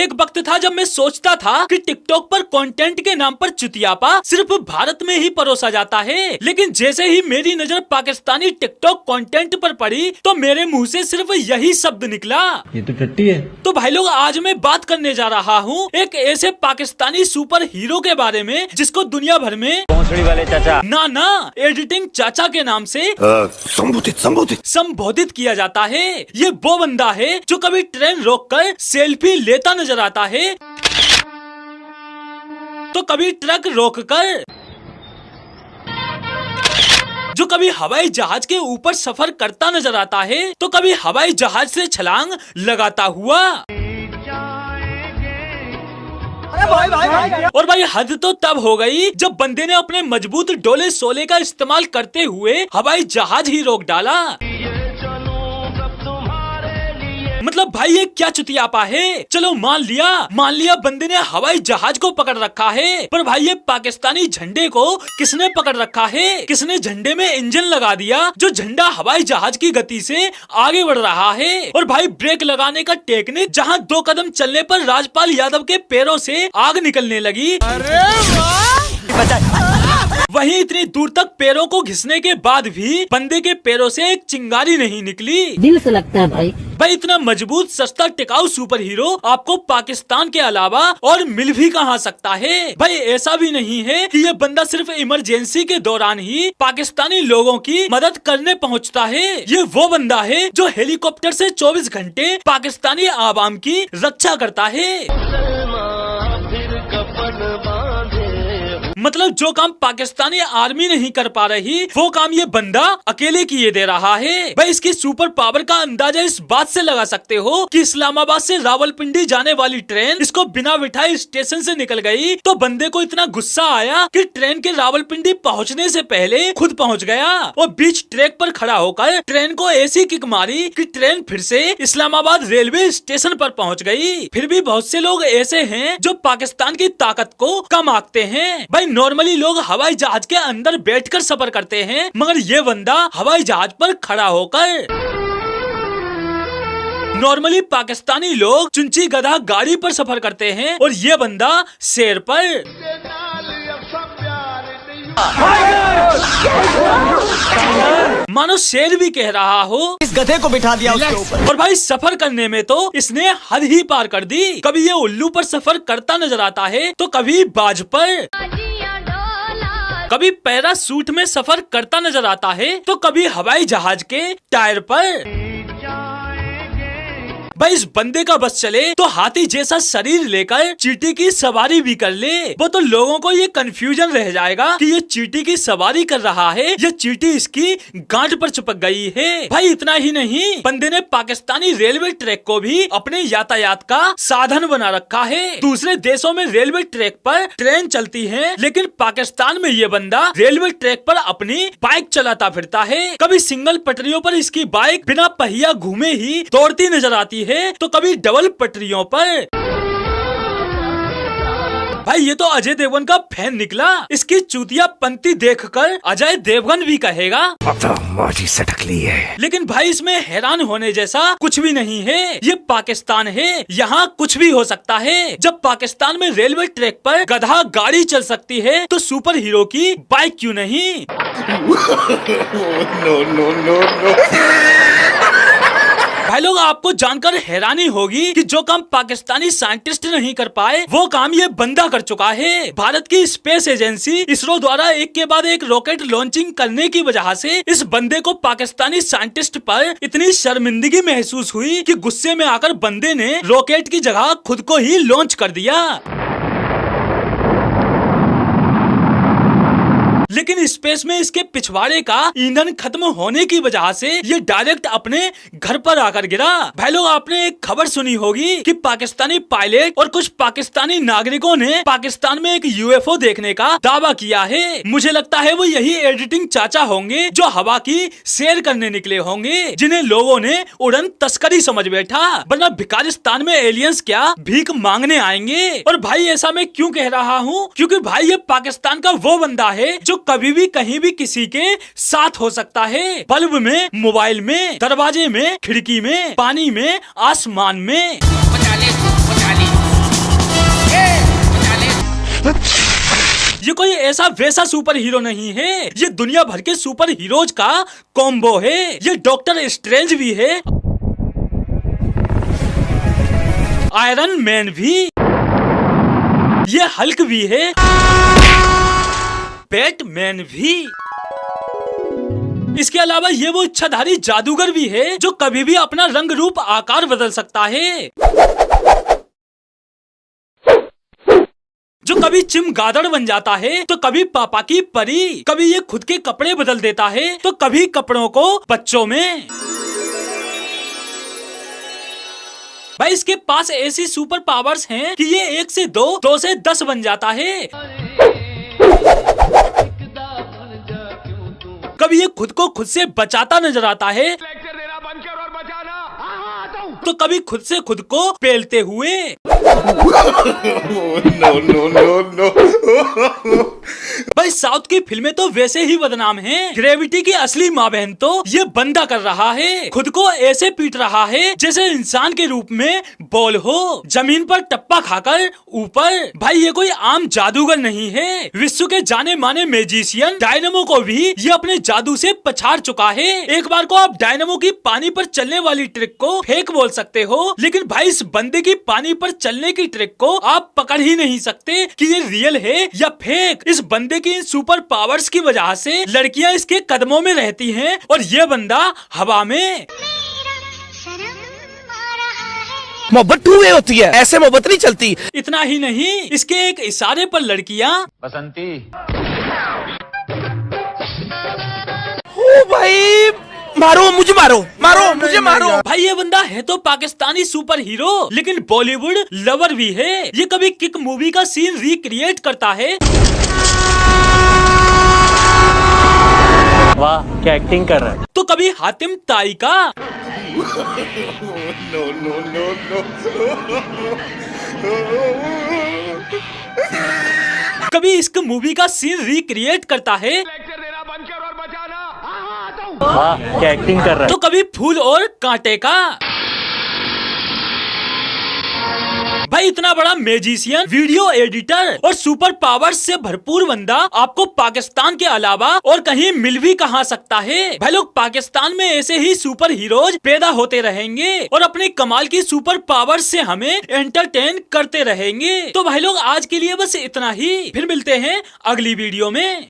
एक वक्त था जब मैं सोचता था कि टिकटॉक पर कंटेंट के नाम पर चुतियापा सिर्फ भारत में ही परोसा जाता है, लेकिन जैसे ही मेरी नजर पाकिस्तानी टिकटॉक कंटेंट पर पड़ी तो मेरे मुंह से सिर्फ यही शब्द निकला, ये तो टट्टी है। तो भाई लोग, आज मैं बात करने जा रहा हूँ एक ऐसे पाकिस्तानी सुपर हीरो के बारे में जिसको दुनिया भर में वाले चाचा ना एडिटिंग चाचा के नाम से संबोधित किया जाता है। ये वो बंदा है जो कभी ट्रेन रोककर सेल्फी लेता नजर आता है तो कभी ट्रक रोककर, जो कभी हवाई जहाज के ऊपर सफर करता नजर आता है तो कभी हवाई जहाज से छलांग लगाता हुआ। और भाई हद तो तब हो गई जब बंदे ने अपने मजबूत डोले सोले का इस्तेमाल करते हुए हवाई जहाज ही रोक डाला। मतलब भाई ये क्या चुतियापा है। चलो मान लिया बंदे ने हवाई जहाज को पकड़ रखा है, पर भाई ये पाकिस्तानी झंडे को किसने पकड़ रखा है? किसने झंडे में इंजन लगा दिया जो झंडा हवाई जहाज की गति से आगे बढ़ रहा है। और भाई ब्रेक लगाने का टेक्निक, जहां 2 कदम चलने पर राजपाल यादव के पैरों से आग निकलने लगी, अरे वहीं इतनी दूर तक पैरों को घिसने के बाद भी बंदे के पैरों से एक चिंगारी नहीं निकली। दिल से लगता है भाई इतना मजबूत, सस्ता, टिकाऊ सुपर हीरो आपको पाकिस्तान के अलावा और मिल भी कहाँ सकता है। भाई ऐसा भी नहीं है कि ये बंदा सिर्फ इमरजेंसी के दौरान ही पाकिस्तानी लोगों की मदद करने पहुँचता है। ये वो बंदा है जो हेलीकॉप्टर से 24 घंटे पाकिस्तानी आवाम की रक्षा करता है। मतलब जो काम पाकिस्तानी आर्मी नहीं कर पा रही वो काम ये बंदा अकेले किए दे रहा है। भाई इसकी सुपर पावर का अंदाजा इस बात से लगा सकते हो कि इस्लामाबाद से रावलपिंडी जाने वाली ट्रेन इसको बिना बिठाए स्टेशन से निकल गई तो बंदे को इतना गुस्सा आया कि ट्रेन के रावलपिंडी पहुंचने से पहले खुद पहुंच गया और बीच ट्रैक पर खड़ा होकर ट्रेन को ऐसी किक मारी कि ट्रेन फिर से इस्लामाबाद रेलवे स्टेशन पर पहुंच गई। फिर भी बहुत से लोग ऐसे हैं जो पाकिस्तान की ताकत को कम आंकते हैं। भाई नॉर्मली लोग हवाई जहाज के अंदर बैठकर सफर करते हैं, मगर ये बंदा हवाई जहाज पर खड़ा होकर। नॉर्मली पाकिस्तानी लोग चुंची गधा गाड़ी पर सफर करते हैं और ये बंदा शेर पर। मानो शेर भी कह रहा हो इस गधे को बिठा दिया उसके ऊपर। और भाई सफर करने में तो इसने हद ही पार कर दी। कभी ये उल्लू पर सफर करता नजर आता है तो कभी बाज पर, कभी पैरासूट में सफर करता नजर आता है तो कभी हवाई जहाज के टायर पर। भाई इस बंदे का बस चले तो हाथी जैसा शरीर लेकर चींटी की सवारी भी कर ले। वो तो लोगों को ये कंफ्यूजन रह जाएगा कि ये चींटी की सवारी कर रहा है या चींटी इसकी गांठ पर चिपक गई है। भाई इतना ही नहीं, बंदे ने पाकिस्तानी रेलवे ट्रैक को भी अपने यातायात का साधन बना रखा है। दूसरे देशों में रेलवे ट्रैक पर ट्रेन चलती है, लेकिन पाकिस्तान में ये बंदा रेलवे ट्रैक पर अपनी बाइक चलाता फिरता है। कभी सिंगल पटरियों पर इसकी बाइक बिना पहिया घूमे ही दौड़ती नजर आती है तो कभी डबल पटरियों पर। भाई ये तो अजय देवगन का फैन निकला। इसकी चूतिया पंक्ति देखकर अजय देवगन भी कहेगा माटी सटक ली है। लेकिन भाई इसमें हैरान होने जैसा कुछ भी नहीं है। ये पाकिस्तान है, यहाँ कुछ भी हो सकता है। जब पाकिस्तान में रेलवे ट्रैक पर गधा गाड़ी चल सकती है तो सुपर हीरो की बाइक क्यों नहीं? नो। भाई लोग आपको जानकर हैरानी होगी कि जो काम पाकिस्तानी साइंटिस्ट नहीं कर पाए वो काम ये बंदा कर चुका है। भारत की स्पेस एजेंसी इसरो द्वारा एक के बाद एक रॉकेट लॉन्चिंग करने की वजह से इस बंदे को पाकिस्तानी साइंटिस्ट पर इतनी शर्मिंदगी महसूस हुई कि गुस्से में आकर बंदे ने रॉकेट की जगह खुद को ही लॉन्च कर दिया। लेकिन स्पेस में इसके पिछवाड़े का ईंधन खत्म होने की वजह से ये डायरेक्ट अपने घर पर आकर गिरा। भाई लोग आपने एक खबर सुनी होगी कि पाकिस्तानी पायलट और कुछ पाकिस्तानी नागरिकों ने पाकिस्तान में एक यूएफओ देखने का दावा किया है। मुझे लगता है वो यही एडिटिंग चाचा होंगे जो हवा की सैर करने निकले होंगे, जिन्हें लोगों ने उड़न तस्करी समझ बैठा। वरना भिखारिस्तान में एलियंस क्या भीख मांगने आएंगे। और भाई ऐसा मैं क्यों कह रहा हूँ, क्योंकि भाई ये पाकिस्तान का वो बंदा है जो कभी भी कहीं भी किसी के साथ हो सकता है। बल्ब में, मोबाइल में, दरवाजे में, खिड़की में, पानी में, आसमान में। ये कोई ऐसा वैसा सुपर हीरो नहीं है, ये दुनिया भर के सुपर हीरोज का कॉम्बो है। ये डॉक्टर स्ट्रेंज भी है, आयरन मैन भी, ये हल्क भी है, बैटमैन भी। इसके अलावा ये वो इच्छाधारी जादूगर भी है जो कभी भी अपना रंग रूप आकार बदल सकता है, जो कभी चिमगादड़ बन जाता है तो कभी पापा की परी, कभी ये खुद के कपड़े बदल देता है तो कभी कपड़ों को बच्चों में। भाई इसके पास ऐसी सुपर पावर्स हैं कि ये 1 से 2, 2 से 10 बन जाता है। कभी ये खुद को खुद से बचाता नजर आता है तो कभी खुद से खुद को पेलते हुए। no. भाई साउथ की फिल्में तो वैसे ही बदनाम हैं। ग्रेविटी की असली माँ बहन तो ये बंदा कर रहा है, खुद को ऐसे पीट रहा है जैसे इंसान के रूप में बॉल हो, जमीन पर टप्पा खाकर ऊपर। भाई ये कोई आम जादूगर नहीं है, विश्व के जाने माने मैजिशियन डायनामो को भी ये अपने जादू से पछाड़ चुका है। एक बार को आप डायनामो की पानी पर चलने वाली ट्रिक को फेक बोल सकते हो, लेकिन भाई इस बंदे की पानी पर चलने की ट्रिक को आप पकड़ ही नहीं सकते कि ये रियल है या फेक। इस बंदे की सुपर पावर्स की वजह से लड़कियां इसके कदमों में रहती हैं और ये बंदा हवा में। मोहब्बत टू वे होती है, ऐसे मोहब्बत नहीं चलती। इतना ही नहीं, इसके एक इशारे पर लड़कियां बसंती ओ भाई मारो मुझे, मारो मुझे मारो। भाई ये बंदा है तो पाकिस्तानी सुपर हीरो लेकिन बॉलीवुड लवर भी है। ये कभी किक मूवी का सीन रिक्रिएट करता है, वाह क्या एक्टिंग कर रहा है। तो कभी हातिम ताई का कभी इश्क मूवी का सीन रिक्रिएट करता है, वाह क्या एक्टिंग कर रहा है। तो कभी फूल और कांटे का। भाई इतना बड़ा मैजिशियन, वीडियो एडिटर और सुपर पावर्स से भरपूर बंदा आपको पाकिस्तान के अलावा और कहीं मिल भी कहाँ सकता है। भाई लोग पाकिस्तान में ऐसे ही सुपर हीरोज पैदा होते रहेंगे और अपने कमाल की सुपर पावर्स से हमें एंटरटेन करते रहेंगे। तो भाई लोग आज के लिए बस इतना ही, फिर मिलते हैं अगली वीडियो में।